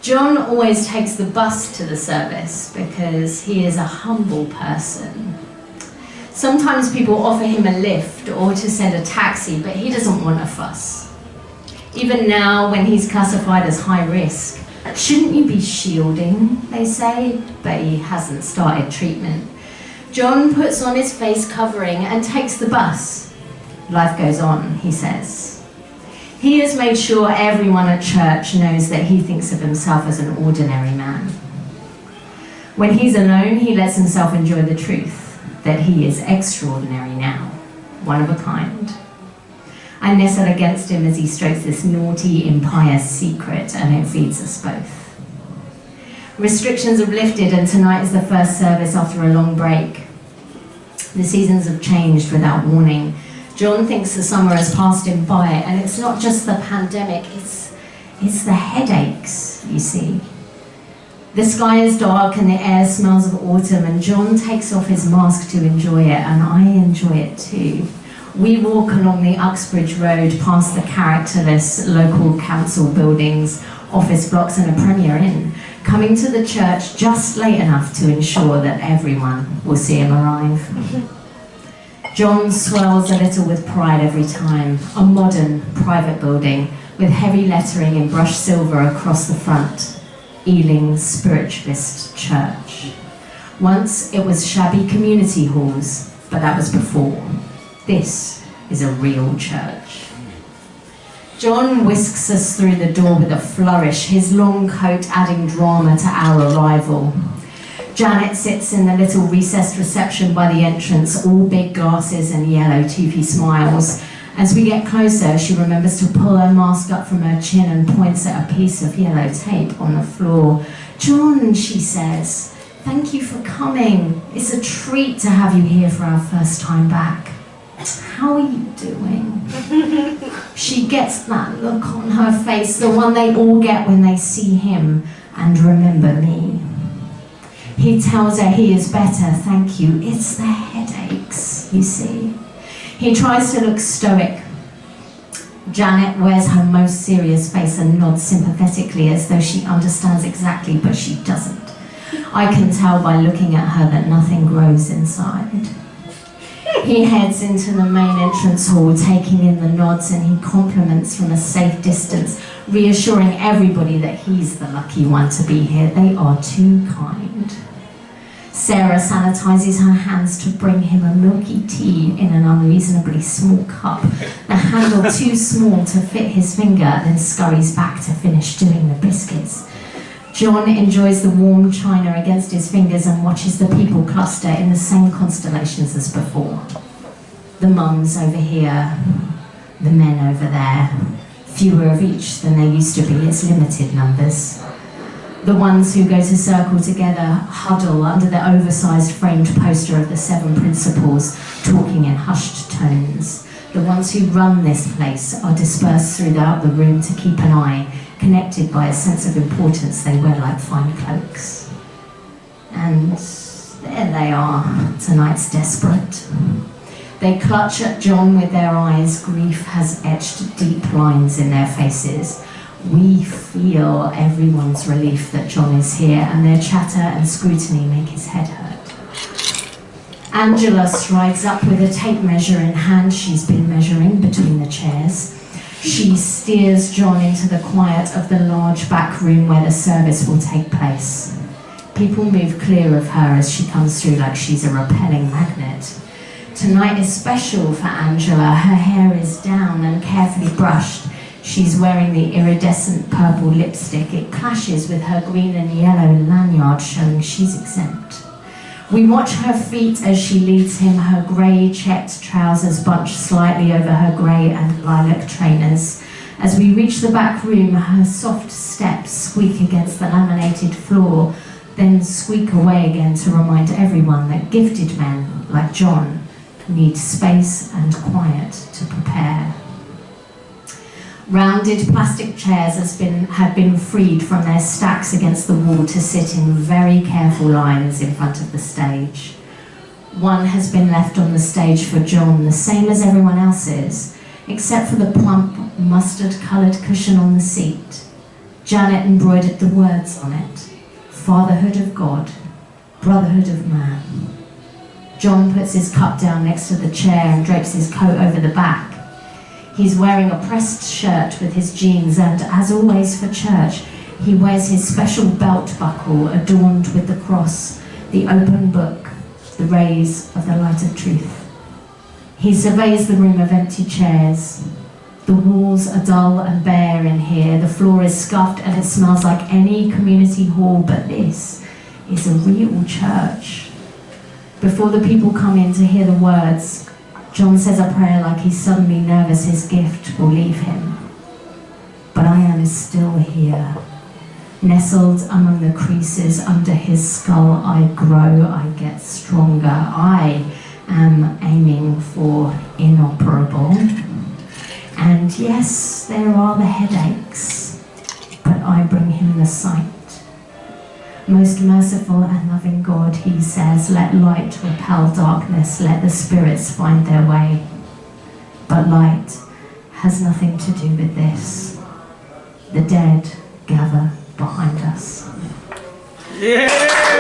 John always takes the bus to the service because he is a humble person. Sometimes people offer him a lift or to send a taxi, but he doesn't want a fuss. Even now, when he's classified as high risk, shouldn't you be shielding, they say, but he hasn't started treatment. John puts on his face covering and takes the bus. Life goes on, he says. He has made sure everyone at church knows that he thinks of himself as an ordinary man. When he's alone, he lets himself enjoy the truth that he is extraordinary now, one of a kind. I nestle against him as he strokes this naughty, impious secret, and it feeds us both. Restrictions have lifted, and tonight is the first service after a long break. The seasons have changed without warning. John thinks the summer has passed him by, and it's not just the pandemic, it's the headaches, you see. The sky is dark and the air smells of autumn, and John takes off his mask to enjoy it, and I enjoy it too. We walk along the Uxbridge Road past the characterless local council buildings, office blocks and a Premier Inn, coming to the church just late enough to ensure that everyone will see him arrive. John swells a little with pride every time. A modern private building with heavy lettering in brushed silver across the front. Ealing Spiritualist Church. Once it was shabby community halls, but that was before. This is a real church. John whisks us through the door with a flourish, his long coat adding drama to our arrival. Janet sits in the little recessed reception by the entrance, all big glasses and yellow toothy smiles. As we get closer, she remembers to pull her mask up from her chin and points at a piece of yellow tape on the floor. "John," she says, "thank you for coming. It's a treat to have you here for our first time back. How are you doing?" She gets that look on her face, the one they all get when they see him and remember me. He tells her he is better, thank you. It's the headaches, you see. He tries to look stoic. Janet wears her most serious face and nods sympathetically as though she understands exactly, but she doesn't. I can tell by looking at her that nothing grows inside. He heads into the main entrance hall, taking in the nods, and he compliments from a safe distance, reassuring everybody that he's the lucky one to be here. They are too kind. Sarah sanitizes her hands to bring him a milky tea in an unreasonably small cup, the handle too small to fit his finger, then scurries back to finish doing the biscuits. John enjoys the warm china against his fingers and watches the people cluster in the same constellations as before. The mums over here, the men over there, fewer of each than there used to be, it's limited numbers. The ones who go to circle together huddle under the oversized framed poster of the 7 principles, talking in hushed tones. The ones who run this place are dispersed throughout the room to keep an eye, connected by a sense of importance. They wear like fine cloaks. And there they are, tonight's desperate. They clutch at John with their eyes. Grief has etched deep lines in their faces. We feel everyone's relief that John is here, and their chatter and scrutiny make his head hurt. Angela strides up with a tape measure in hand. She's been measuring between the chairs. She steers John into the quiet of the large back room where the service will take place. People move clear of her as she comes through like she's a repelling magnet. Tonight is special for Angela. Her hair is down and carefully brushed. She's wearing the iridescent purple lipstick. It clashes with her green and yellow lanyard showing she's exempt. We watch her feet as she leads him, her grey checked trousers bunched slightly over her grey and lilac trainers. As we reach the back room, her soft steps squeak against the laminated floor, then squeak away again to remind everyone that gifted men, like John, need space and quiet to prepare. Rounded plastic chairs have been freed from their stacks against the wall to sit in very careful lines in front of the stage. One has been left on the stage for John, the same as everyone else's, except for the plump, mustard-coloured cushion on the seat. Janet embroidered the words on it: fatherhood of God, brotherhood of man. John puts his cup down next to the chair and drapes his coat over the back. He's wearing a pressed shirt with his jeans, and as always for church, he wears his special belt buckle adorned with the cross, the open book, the rays of the light of truth. He surveys the room of empty chairs. The walls are dull and bare in here, the floor is scuffed and it smells like any community hall, but this is a real church. Before the people come in to hear the words, John says a prayer like he's suddenly nervous his gift will leave him. But I am still here. Nestled among the creases under his skull, I grow, I get stronger. I am aiming for inoperable. And yes, there are the headaches, but I bring him the sight. Most merciful and loving God, he says, let light repel darkness, let the spirits find their way. But light has nothing to do with this. The dead gather behind us. Yeah!